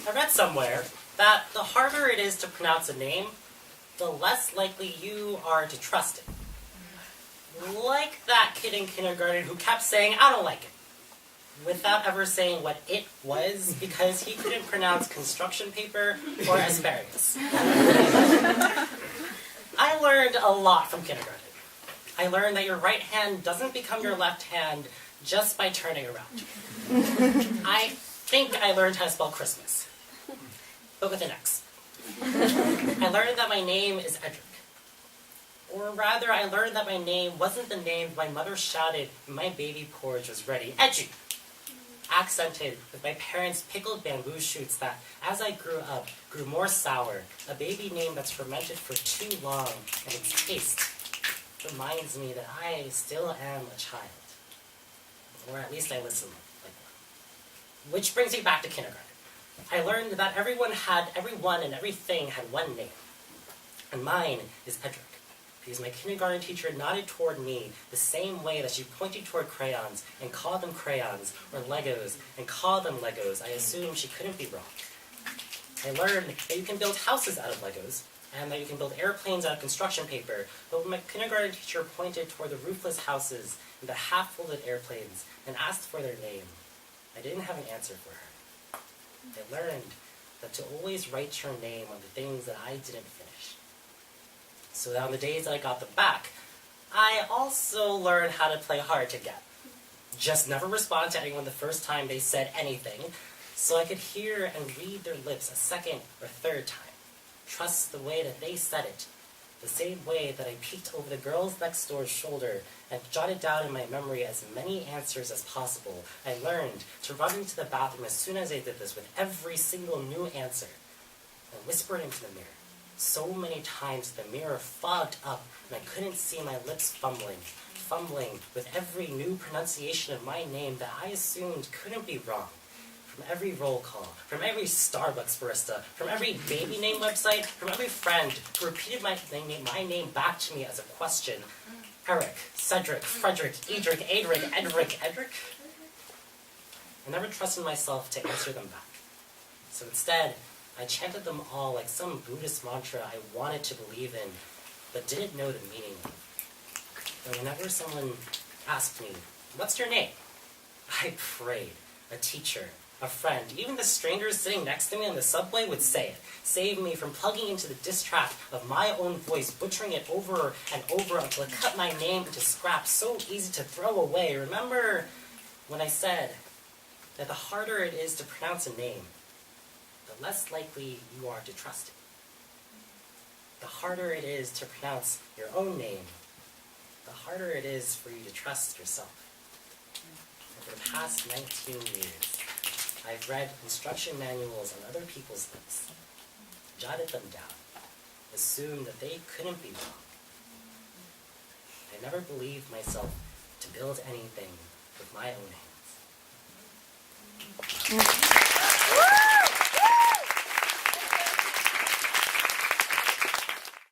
I read somewhere that the harder it is to pronounce a name, the less likely you are to trust it. Like that kid in kindergarten who kept saying, "I don't like it," without ever saying what it was because he couldn't pronounce construction paper or asparagus. I learned a lot from kindergarten. I learned that your right hand doesn't become your left hand just by turning around. I think I learned how to spell Christmas, but with an X. I learned that my name is Edric. Or rather, I learned that my name wasn't the name my mother shouted when my baby porridge was ready. Edgy! Accented with my parents' pickled bamboo shoots that, as I grew up, grew more sour. A baby name that's fermented for too long, and its taste reminds me that I still am a child. Or at least I listen like one. Which brings me back to kindergarten. I learned that everyone and everything had one name. And mine is Edric. Because my kindergarten teacher nodded toward me the same way that she pointed toward crayons and called them crayons, or Legos and called them Legos. I assumed she couldn't be wrong. I learned that you can build houses out of Legos, and that you can build airplanes out of construction paper, but when my kindergarten teacher pointed toward the roofless houses and the half-folded airplanes and asked for their name, I didn't have an answer for her. I learned that to always write your name on the things that I didn't finish. So that on the days that I got them back, I also learned how to play hard to get. Just never respond to anyone the first time they said anything, so I could hear and read their lips a second or third time. Trust the way that they said it, the same way that I peeked over the girl's next door's shoulder and jotted down in my memory as many answers as possible. I learned to run into the bathroom as soon as I did this with every single new answer and whisper it into the mirror. So many times the mirror fogged up and I couldn't see my lips fumbling with every new pronunciation of my name that I assumed couldn't be wrong. From every roll call, from every Starbucks barista, from every baby name website, from every friend who repeated my name back to me as a question. Eric, Cedric, Frederick, Edric, Edric. I never trusted myself to answer them back. So instead, I chanted them all like some Buddhist mantra I wanted to believe in, but didn't know the meaning of. And whenever someone asked me, "What's your name?" I prayed. A teacher, a friend, even the strangers sitting next to me on the subway would say it. Save me from plugging into the diss track of my own voice, butchering it over and over until it cut my name into scraps so easy to throw away. Remember when I said that the harder it is to pronounce a name, the less likely you are to trust it. The harder it is to pronounce your own name, the harder it is for you to trust yourself. And for the past 19 years, I've read instruction manuals on other people's lips, jotted them down, assumed that they couldn't be wrong. I never believed myself to build anything with my own hands.